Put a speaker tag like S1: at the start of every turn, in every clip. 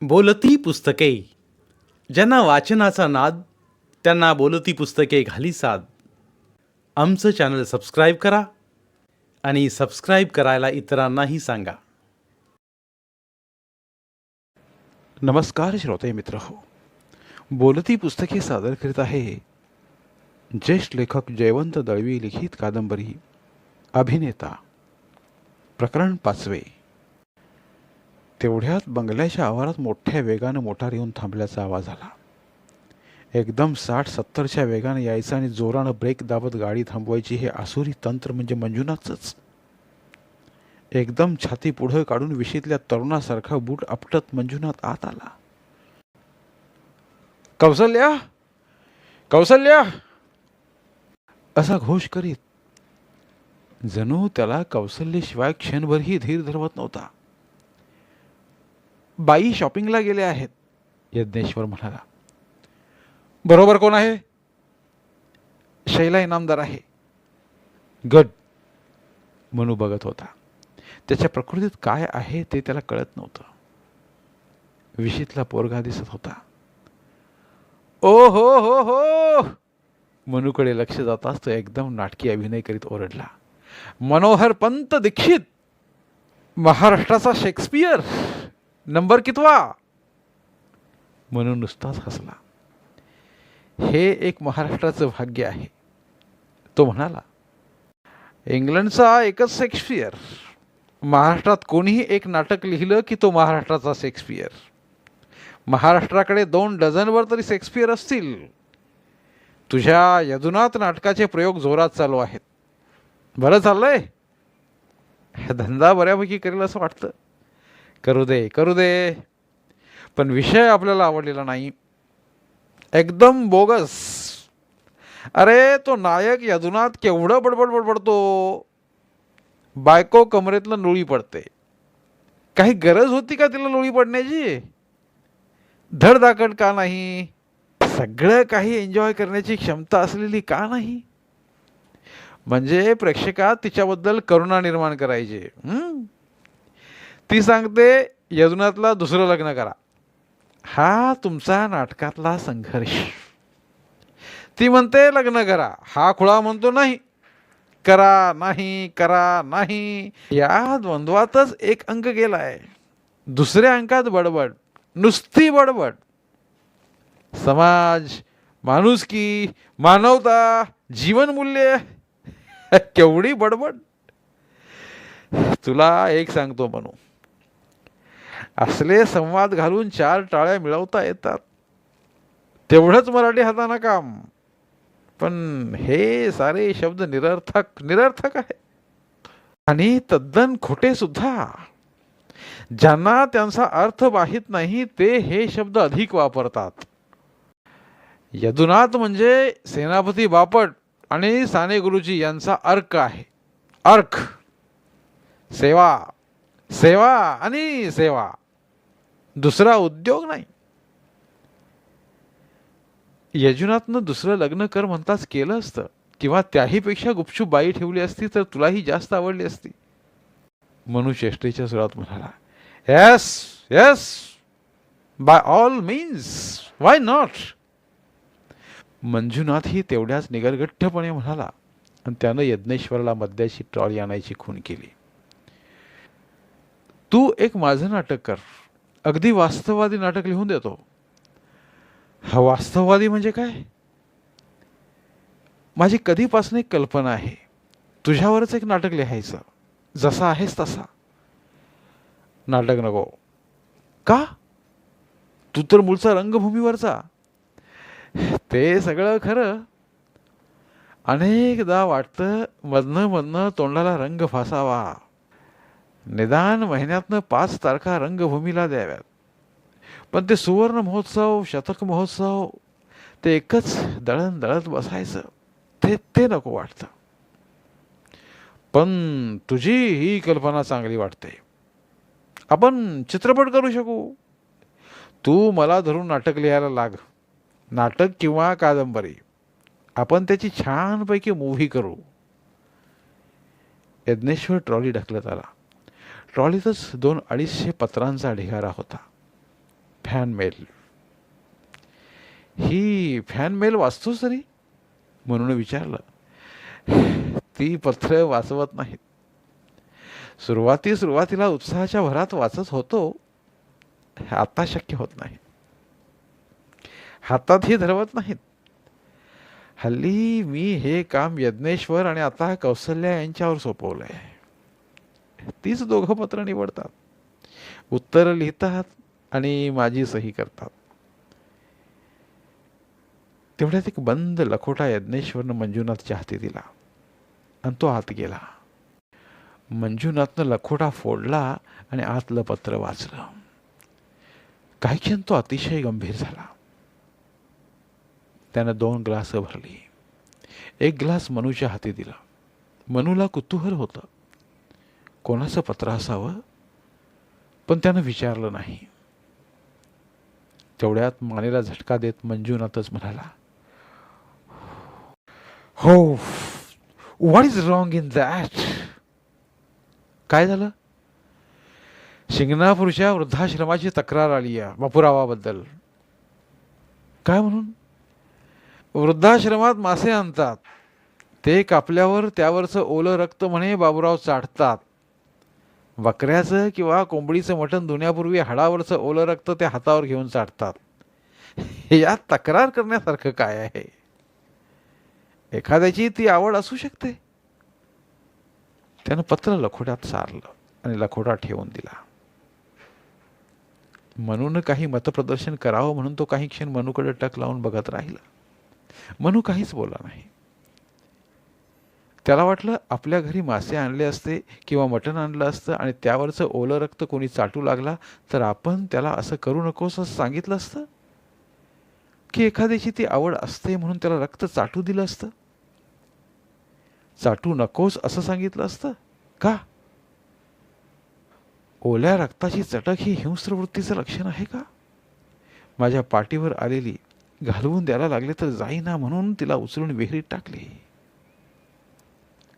S1: बोलती पुस्तके. ज्यांना वाचनाचा नाद त्यांना बोलती पुस्तके घाली साद. आमचं चॅनल सबस्क्राईब करा आणि सबस्क्राईब करायला इतरांनाही सांगा.
S2: नमस्कार श्रोते मित्र हो. बोलती पुस्तके सादर करीत आहे ज्येष्ठ लेखक जयवंत दळवी लिखित कादंबरी अभिनेता. प्रकरण 5. तेवढ्यात बंगल्याच्या आवारात मोठ्या वेगानं मोटार येऊन थांबल्याचा आवाज आला. एकदम 60-70च्या वेगानं यायचं आणि जोरानं ब्रेक दाबत गाडी थांबवायची हे आसुरी तंत्र म्हणजे मंजुनाथच. एकदम छाती पुढं काढून विशीतल्या तरुणासारखा बूट आपटत मंजुनाथ आत आला. कौसल्या, कौसल्या असा घोष करीत. जणू त्याला कौसल्याशिवाय क्षणभरही धीर धरवत नव्हता. बाई शॉपिंगला गेले आहेत, यज्ञेश्वर म्हणाला. बरोबर कोण आहे? शैला इनामदार आहे. गड. मनू बघत होता. त्याच्या प्रकृतीत काय आहे ते त्याला कळत नव्हतं. विशीतला पोरगा दिसत होता. ओ हो हो हो. मनूकडे लक्ष जाताच तो एकदम नाटकी अभिनय करीत ओरडला. मनोहर पंत दीक्षित, महाराष्ट्राचा शेक्सपियर, नंबर कितवा? मनू नुसताच हसला. हे एक महाराष्ट्राचं भाग्य आहे, तो म्हणाला. इंग्लंडचा एकच शेक्सपियर. महाराष्ट्रात कोणीही एक नाटक लिहिलं की तो महाराष्ट्राचा शेक्सपियर. महाराष्ट्राकडे 2 डझनवर तरी शेक्सपियर असतील. तुझ्या यदुनाथ नाटकाचे प्रयोग जोरात चालू आहेत. बरं चाललंय. धंदा बऱ्यापैकी करेल असं वाटतं. करू दे करू दे, पण विषय आपल्याला आवडलेला नाही. एकदम बोगस. अरे तो नायक यदुनाथ केवढं बडबड बडबडतो. बायको कमरेतलं लोळी पडते. काही गरज होती का तिला लोळी पडण्याची? धडधाकट का नाही? सगळं काही एन्जॉय करण्याची क्षमता असलेली का नाही? म्हणजे प्रेक्षकात तिच्याबद्दल करुणा निर्माण करायची. ती सांगते यदुनाथला दुसरं लग्न करा. हा तुमचा नाटकातला संघर्ष. ती म्हणते लग्न करा. हा खुळा म्हणतो नाही. करा नाही, करा नाही. या द्वंद्वातच एक अंक गेलाय. दुसऱ्या अंकात बडबड, नुसती बडबड. समाज, माणुसकी, मानवता, जीवनमूल्य, केवढी बडबड. तुला एक सांगतो म्हणू, असले संवाद घालून 4 टाळ्या मिळवता येतात. तेवढंच मराठी हातानं काम. पण हे सारे शब्द निरर्थक निरर्थक आहे आणि तद्दन खोटे सुद्धा. ज्यांना त्यांचा अर्थ माहीत नाही ते हे शब्द अधिक वापरतात. यदुनाथ म्हणजे सेनापती बापट आणि साने गुरुजी यांचा अर्क आहे. अर्क. सेवा, सेवा आणि सेवा. दुसरा उद्योग नाही. यजुनाथनं दुसरं लग्न कर म्हणताच केलं असतं, किंवा त्याहीपेक्षा गुपचूप बाई ठेवली असती तर तुलाही जास्त आवडली असती. मनू चेष्टेच्या सुरात म्हणाला. Yes yes, by all means, why not. मंजुनाथही तेवढ्याच निगरगठ्ठपणे म्हणाला आणि त्यानं यज्ञेश्वराला मद्याची ट्रॉली आणायची खूण केली. तू एक माझं नाटक कर. अगदी वास्तववादी नाटक लिहून देतो. हा वास्तववादी म्हणजे काय? माझी कधीपासून एक कल्पना आहे. तुझ्यावरच एक नाटक लिहायचं, जसा आहेस तसा. नाटक नको. का? तू तर मूळचा रंगभूमीवरचा. ते सगळं खरं. अनेकदा वाटतं मधनं मधनं तोंडाला रंग फासावा. निदान महिन्यातनं 5 तारखा रंगभूमीला द्याव्यात. पण ते सुवर्ण महोत्सव, शतक महोत्सव, ते एकच दळण दळत बसायचं, ते नको वाटतं. पण तुझी ही कल्पना चांगली वाटते. आपण चित्रपट करू शकू. तू मला धरून नाटक लिहायला लाग. नाटक किंवा कादंबरी. आपण त्याची छानपैकी मूव्ही करू. यज्ञेश्वर ट्रॉली ढकलत आला. ट्रॉलीतच 200-250 पत्रांचा ढिगारा होता. Fan mail. ही फॅन मेल वाचतोस तरी? म्हणून विचारलं. ती पत्र वाचवत नाहीत. सुरुवातीला उत्साहाच्या भरात वाचत होतो. आता शक्य होत नाही. हातातही धरवत नाहीत. हल्ली मी हे काम यज्ञेश्वर आणि आता कौसल्या यांच्यावर सोपवलंय. तीच दोघं पत्र निवडतात, उत्तर लिहितात आणि माझी सही करतात. तेवढ्यात एक बंद लखोटा यज्ञेश्वरनं मंजुनाथच्या हाती दिला आणि तो आत गेला. मंजुनाथनं लखोटा फोडला आणि आतलं पत्र वाचलं. काही क्षण तो अतिशय गंभीर झाला. त्यानं 2 ग्लास भरली. एक ग्लास मनूच्या हाती दिला. मनूला कुतूहल होतं कोणाचं पत्र असावं, पण त्यानं विचारलं नाही. तेवढ्यात मानेला झटका देत मंजुनाथच म्हणाला, हो, what is wrong in that? काय झालं? शिंगणापूरच्या वृद्धाश्रमाची तक्रार आली आहे बापूरावाबद्दल. काय म्हणून? वृद्धाश्रमात मासे आणतात, ते कापल्यावर त्यावरचं ओलं रक्त म्हणे बाबूराव चाटतात. बकऱ्याचं किंवा कोंबडीचं मटण धुण्यापूर्वी हाडावरचं ओलं रक्त ते हातावर घेऊन चाटतात. यात तक्रार करण्यासारखं काय आहे? एखाद्याची ती आवड असू शकते. त्यानं पत्र लखोट्यात सारलं आणि लखोटा ठेवून दिला. मनूनं काही मतप्रदर्शन करावं म्हणून तो काही क्षण मनूकडे टक लावून बघत राहिला. मनू काहीच बोलला नाही. त्याला वाटलं आपल्या घरी मासे आणले असते किंवा मटण आणलं असतं आणि त्यावरचं ओलं रक्त कोणी चाटू लागला तर आपण त्याला असं करू नकोस असं सांगितलं असतं, की एखाद्याची ती आवड असते म्हणून त्याला रक्त चाटू दिलं असतं. चाटू नकोस असं सांगितलं असतं का? ओल्या रक्ताची चटक ही हिंस्र वृत्तीचं लक्षण आहे का? माझ्या पाठीवर आलेली घालवून द्यायला लागले तर जाईना म्हणून तिला उचलून विहिरीत टाकले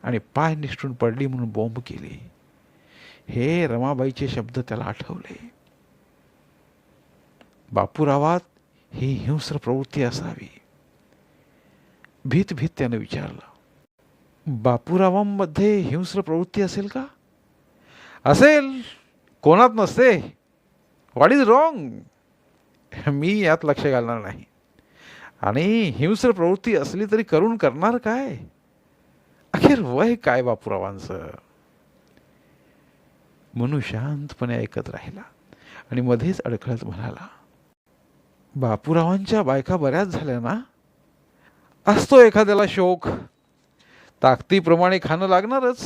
S2: आणि पाय निष्ठून पडली म्हणून बोंब केली. हे रमाबाईचे शब्द त्याला आठवले. बापूरावात ही हिंस्र प्रवृत्ती असावी. भीत भीत त्यानं विचारलं, बापूरावांमध्ये हिंस्र प्रवृत्ती असेल का? असेल, कोणात नसते. What is wrong? मी यात लक्ष घालणार नाही. आणि हिंस्र प्रवृत्ती असली तरी करून करणार काय? अखेर वय काय बापूरावांचं? मनू शांतपणे ऐकत राहिला आणि मध्येच अडखळत म्हणाला, बापूरावांच्या बायका बऱ्याच झाल्या ना? असतो एखाद्याला शोक, ताकदीप्रमाणे खाणं लागणारच.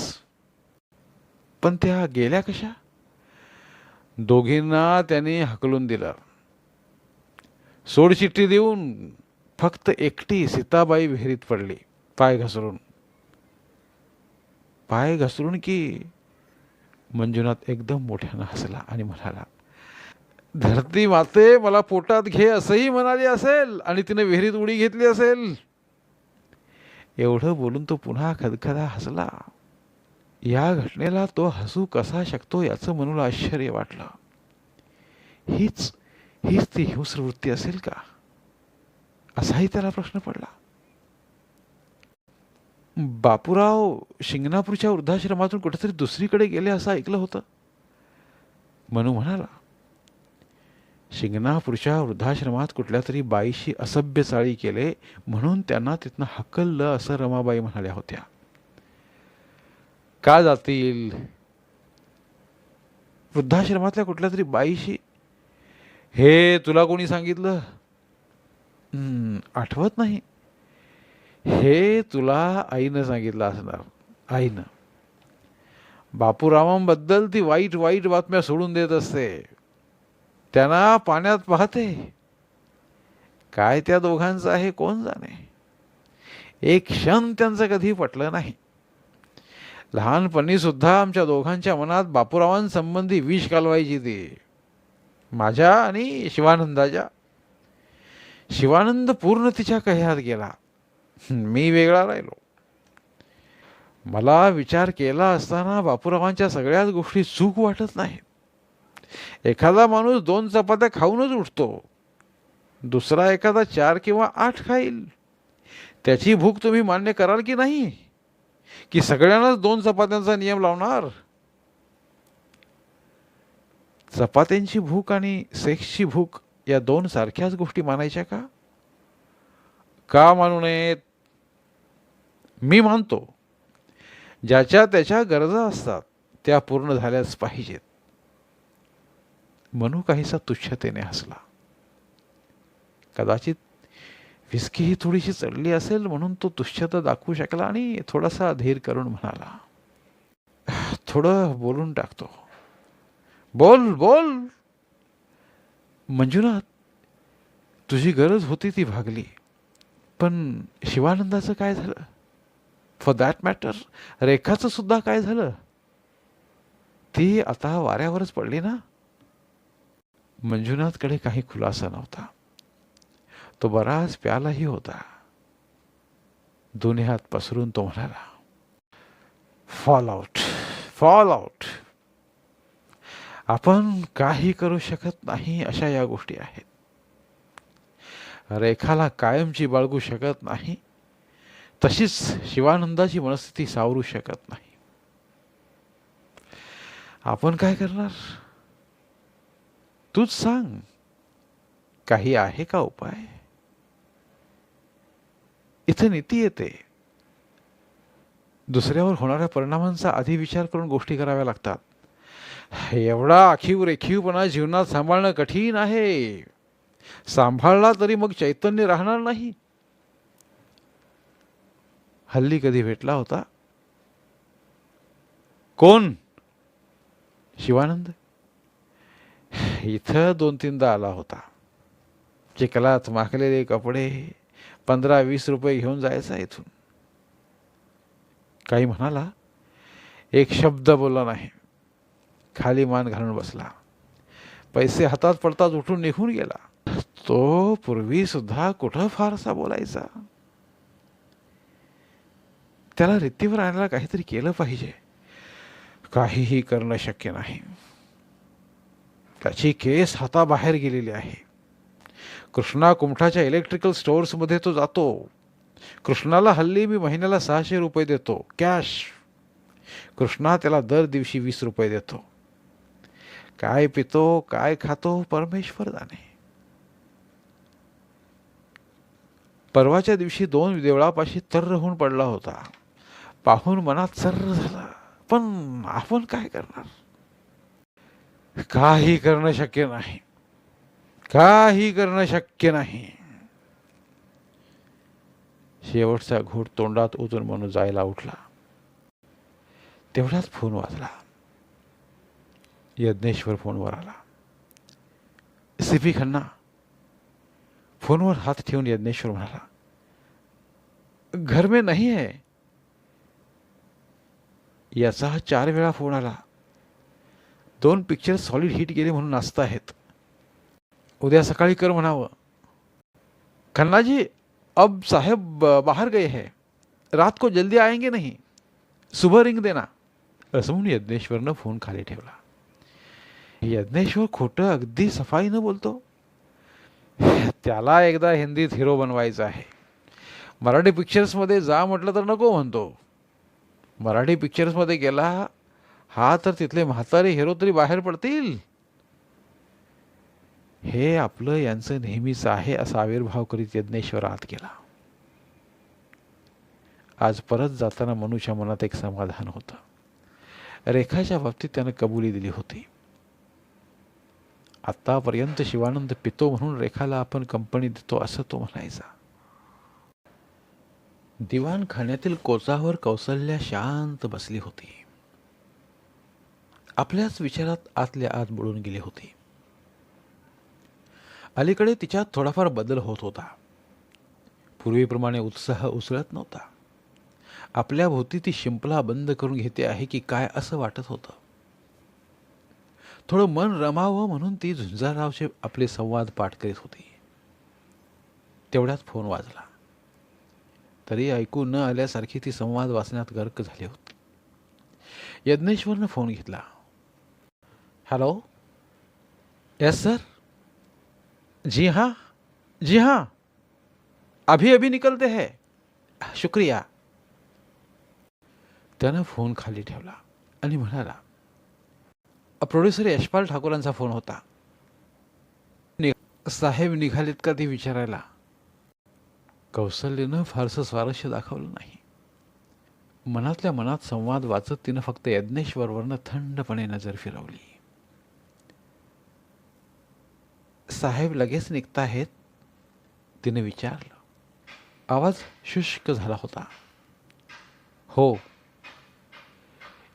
S2: पण त्या गेल्या कशा? दोघींना त्यांनी हकलून दिलं. सोडचिठ्ठी देऊन फक्त एकटी सीताबाई विहिरीत पडली, पाय घसरून. पाय घसरून की? मंजुनाथ एकदम मोठ्यानं हसला आणि म्हणाला, धरती माते मला पोटात घे असंही म्हणाली असेल आणि तिने विहिरीत उडी घेतली असेल. एवढं बोलून तो पुन्हा खदखदा हसला. या घटनेला तो हसू कसा शकतो याचं मनूला आश्चर्य वाटलं. हीच ती हिंस्र वृत्ती असेल का? असाही त्याला प्रश्न पडला. बापूराव शिंगणापूरच्या वृद्धाश्रमातून कुठेतरी दुसरीकडे गेले असं ऐकलं होतं. मनू म्हणाला, शिंगणापूरच्या वृद्धाश्रमात कुठल्या तरी बाईशी असभ्य चाळी केले म्हणून त्यांना तिथनं हकललं असं रमाबाई म्हणाल्या होत्या. का जातील? वृद्धाश्रमातल्या कुठल्या तरी बाईशी? हे तुला कोणी सांगितलं? आठवत नाही. हे तुला आईनं सांगितलं असणार. आईनं. बापूरावांबद्दल ती वाईट वाईट बातम्या सोडून देत असते. त्यांना पाण्यात पाहते. काय त्या दोघांचं आहे कोण जाणे. एक क्षण त्यांचं कधी पटलं नाही. लहानपणी सुद्धा आमच्या दोघांच्या मनात बापूरावांसंबंधी विष कालवायची ती. माझ्या आणि शिवानंदाच्या. शिवानंद पूर्ण तिच्या कह्यात गेला. मी वेगळा राहिलो. मला विचार केला असताना बापूरावांच्या सगळ्याच गोष्टी चूक वाटत नाहीत. एखादा माणूस 2 चपात्या खाऊनच उठतो, दुसरा एखादा 4 किंवा 8 खाईल. त्याची भूक तुम्ही मान्य कराल की नाही, की सगळ्यांनाच 2 चपात्यांचा नियम लावणार? चपात्यांची भूक आणि सेक्सची भूक या 2 सारख्याच गोष्टी मानायच्या का? का मानू नयेत? मी मानतो, ज्याच्या त्याच्या गरजा असतात त्या पूर्ण झाल्याच पाहिजेत. मनू काहीसा तुच्छतेने हसला. कदाचित विस्की ही थोडीशी चढली असेल म्हणून तो तुच्छता दाखवू शकला आणि थोडासा धीर करून म्हणाला, थोडं बोलून टाकतो. बोल बोल. मंजुनाथ, तुझी गरज होती ती भागली, पण शिवानंदाचं काय झालं? फॉर दॅट मॅटर रेखाचं सुद्धा काय झालं? ती आता वाऱ्यावरच पडली ना? मंजुनाथकडे काही खुलासा नव्हता. तो बराच प्यालाही होता. दोन्ही हात पसरून तो म्हणाला, फॉल आउट, फॉल आउट. आपण काही करू शकत नाही अशा या गोष्टी आहेत. रेखाला कायमची बाळगू शकत नाही, तशीच शिवानंदाची मनस्थिती सावरू शकत नाही. आपण काय करणार? तूच सांग, काही आहे का उपाय? इथे नीती येते. दुसऱ्यावर होणाऱ्या परिणामांचा आधी विचार करून गोष्टी कराव्या लागतात. एवढा आखीव रेखीवपणा जीवनात सांभाळणं कठीण आहे. सांभाळला तरी मग चैतन्य राहणार नाही. हल्ली कधी भेटला होता? कोण? शिवानंद. इथं 2-3दा आला होता. चिखलात माखलेले कपडे, 15-20 रुपये घेऊन जायचा इथून. काही म्हणाला, एक शब्द बोलला नाही. खाली मान घालून बसला. पैसे हातात पडताच उठून निघून गेला. तो पूर्वी सुद्धा कुठं फारसा बोलायचा. त्याला रीतीवर आणायला काहीतरी केलं पाहिजे. काहीही करणं शक्य नाही. त्याची केस हाताबाहेर गेलेली आहे. कृष्णा कुमठाच्या इलेक्ट्रिकल स्टोअर्समध्ये तो जातो. कृष्णाला हल्ली मी महिन्याला 600 रुपये देतो कॅश. कृष्णा त्याला दर दिवशी 20 रुपये देतो. काय पितो, काय खातो, परमेश्वर जाणे. परवाच्या दिवशी 2 देवळापाशी तर्र होऊन पडला होता. पाहून मनात सर्र झाला. पण आपण काय करणार? काही करणं शक्य नाही. काही करणं शक्य नाही. शेवटचा घोट तोंडात ओतून म्हणून जायला उठला. तेवढ्याच फोन वाजला. यज्ञेश्वर फोनवर आला. सीपी खन्ना. फोनवर हात ठेवून यज्ञेश्वर म्हणाला, घर में नहीं है. याचा 4 वेळा फोन आला. 2 पिक्चर सॉलिड हिट गेले म्हणून नाचत आहेत. उद्या सकाळी कर म्हणावं. खन्ना जी, अब साहेब बाहर गए हैं, रात को जल्दी आएंगे नहीं, सुबह रिंग देना. असं म्हणून यज्ञेश्वरनं फोन खाली ठेवला. यज्ञेश्वर खोटं अगदी सफाईनं बोलतो. त्याला एकदा हिंदीत हिरो बनवायचा आहे. मराठी पिक्चर्समध्ये जा म्हटलं तर नको म्हणतो. मराठी पिक्चर्समध्ये गेला हा तर तिथले म्हातारे हिरो तरी बाहेर पडतील. हे आपलं यांचं नेहमीच आहे असा आविर्भाव करीत यज्ञेश्वर आत गेला. आज परत जाताना मनूच्या मनात एक समाधान होतं. रेखाच्या बाबतीत त्यानं कबुली दिली होती. आतापर्यंत शिवानंद पितो म्हणून रेखाला आपण कंपनी देतो असं तो म्हणायचा. दिवाणखान्यातील कोचावर कौसल्या शांत बसली होती. आपल्याच विचारात आतल्या आत बुडून गेली होती. अलीकडे तिच्यात थोडाफार बदल होत होता. पूर्वीप्रमाणे उत्साह उसळत नव्हता. आपल्या भोवती ती शिंपला बंद करून घेते आहे की काय असं वाटत होतं. थोडं मन रमावं म्हणून ती झुंजाररावचे आपले संवाद पाठ करीत होती. तेवढ्यात फोन वाजला. तरी ऐकू न आल्यासारखी ती संवाद वाचण्यात गर्क झाली होती. यज्ञेश्वरनं फोन घेतला. हॅलो, यस सर, जी हाँ, जी हाँ, अभी अभी निकलते हैं, शुक्रिया. त्यानं फोन खाली ठेवला आणि म्हणाला, प्रोड्युसर यशपाल ठाकूरांचा फोन होता. साहेब निघालेत का ते विचारायला. कौसल्यनं फारसं स्वारस्य दाखवलं नाही. मनातल्या मनात संवाद वाचत तिनं फक्त यज्ञेश्वरवरनं थंडपणे नजर फिरवली. साहेब लगेच निघताहेत, तिने विचारलं. आवाज शुष्क झाला होता. हो.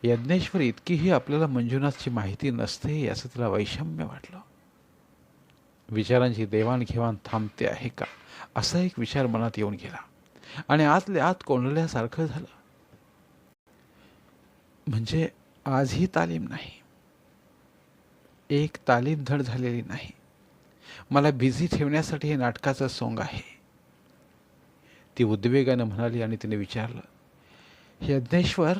S2: यज्ञेश्वर इतकीही आपल्याला मंजुनाथची माहिती नसते याचं तिला वैषम्य वाटलं. विचारांची देवाणघेवाण थांबते आहे का असा एक विचार मनात येऊन गेला आणि आतल्या आत कोंडल्यासारखं झालं. म्हणजे आजही तालीम नाही, एक तालीम धड झालेली नाही. मला बिझी ठेवण्यासाठी हे नाटकाचं सोंग आहे, ती उद्वेगानं म्हणाली. आणि तिने विचारलं, यज्ञेश्वर,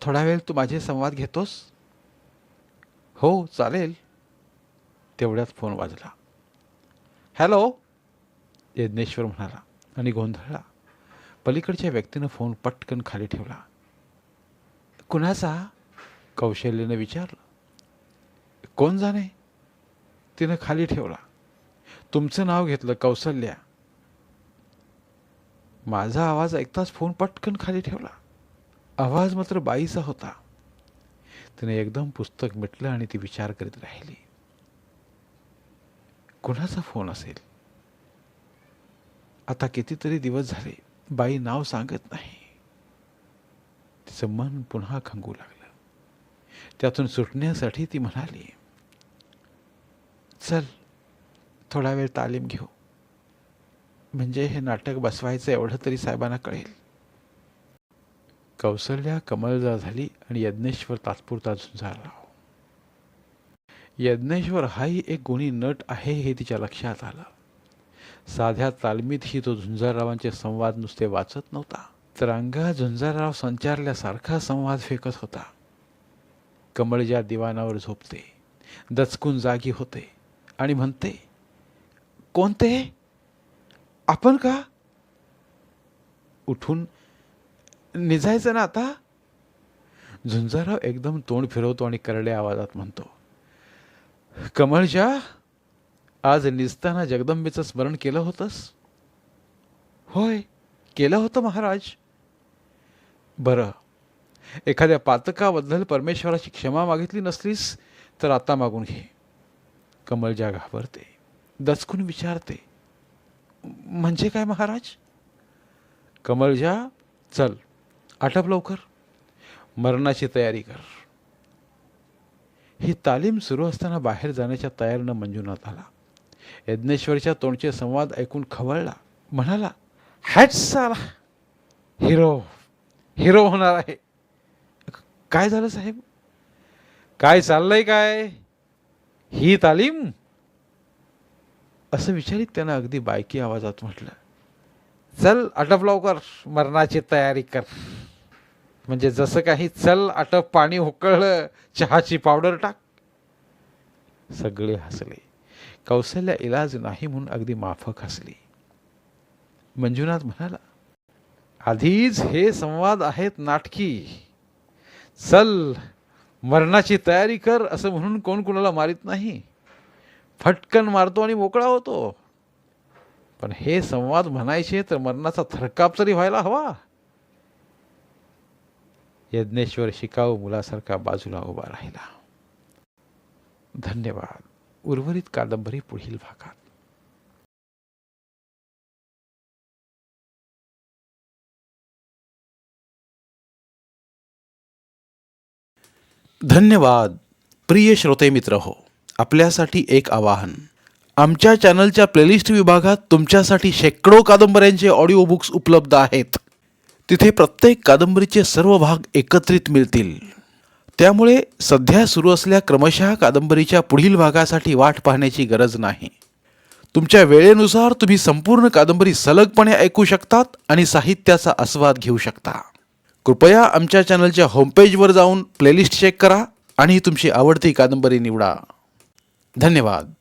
S2: थोडा वेळ तू माझे संवाद घेतोस? हो चालेल. तेवढ्यात फोन वाजला. हॅलो, यज्ञेश्वर म्हणाला आणि गोंधळला. पलीकडच्या व्यक्तीनं फोन पटकन खाली ठेवला. कुणाचा? कौशल्यानं विचारलं. कोण जाणे, तिनं खाली ठेवला. तुमचं नाव घेतलं, कौसल्या. माझा आवाज ऐकताच फोन पटकन खाली ठेवला. आवाज मात्र बाईचा होता. तिने एकदम पुस्तक मिटलं आणि ती विचार करीत राहिली. कुणाचा फोन असेल? आता कितीतरी दिवस झाले बाई नाव सांगत नाही. तिचं मन पुन्हा खंगू लागलं. त्यातून सुटण्यासाठी ती म्हणाली, चल थोडा वेळ तालीम घेऊ, म्हणजे हे नाटक बसवायचं एवढं तरी साहेबांना कळेल. कौसल्या कमलजा झाली आणि यज्ञेश्वर तात्पुरता झुंजारला. यज्ञेश्वर हाही एक गुणी नट आहे हे तिच्या लक्षात आलं. साध्या तालमीतही तो झुंजाररावांचे संवाद नुसते वाचत नव्हता, तर अंगात झुंजारराव संचारल्यासारखा संवाद फेकत होता. कमळजा दिवाणावर झोपते, दचकून जागी होते आणि म्हणते, कोणते? आपण का? उठून निजायचं ना आता? झुंजारराव एकदम तोंड फिरवतो आणि करड्या आवाजात म्हणतो, कमळजा, आज निजताना जगदंबेचं स्मरण केलं होतंस? होय, केलं होतं महाराज. बरं, एखाद्या पातकाबद्दल परमेश्वराची क्षमा मागितली नसलीस तर आता मागून घे. कमळजा घाबरते, दचकून विचारते, म्हणजे काय महाराज? कमळजा, चल आटप लवकर, मरणाची तयारी कर. ही तालीम सुरू असताना बाहेर जाण्याच्या तयारीनं मंजुनाथ आला. यज्ञेश्वरच्या तोंडचे संवाद ऐकून खवळला. म्हणाला, हॅट्स आला, हिरो हिरो होणार आहे. काय झालं साहेब? काय चाललंय काय? ही तालीम? असं विचारित त्यानं अगदी बायकी आवाजात म्हटलं, चल आटप लवकर, मरणाची तयारी कर. म्हणजे जसं काही चल आटप, पाणी उकळलं, चहाची पावडर टाक. सगळे हसले. कौसल्या इलाज नाही म्हणून अगदी माफक हसली. मंजुनाथ म्हणाला, आधीच हे संवाद आहेत नाटकी. चल मरणाची तयारी कर असं म्हणून कोण कुणाला मारित नाही, फटकन मारतो आणि मोकळा होतो. पण हे संवाद म्हणायचे तर मरणाचा थरकाप तरी व्हायला हवा. यज्ञेश्वर शिकाऊ मुलासारखा बाजूला उभा राहिला. धन्यवाद. उर्वरित कादंबरी पुढील भागात.
S1: धन्यवाद. प्रिय श्रोते मित्र हो, आपल्यासाठी एक आवाहन. आमच्या चॅनलच्या प्लेलिस्ट विभागात तुमच्यासाठी शेकडो कादंबऱ्यांचे ऑडिओ बुक्स उपलब्ध आहेत. तिथे प्रत्येक कादंबरीचे सर्व भाग एकत्रित मिळतील. त्यामुळे सध्या सुरू असलेल्या क्रमशः कादंबरीच्या पुढील भागासाठी वाट पाहण्याची गरज नाही. तुमच्या वेळेनुसार तुम्ही संपूर्ण कादंबरी सलगपणे ऐकू शकतात आणि साहित्याचा आस्वाद घेऊ शकता. कृपया आमच्या चॅनलच्या होमपेजवर जाऊन प्लेलिस्ट चेक करा आणि तुमची आवडती कादंबरी निवडा. धन्यवाद.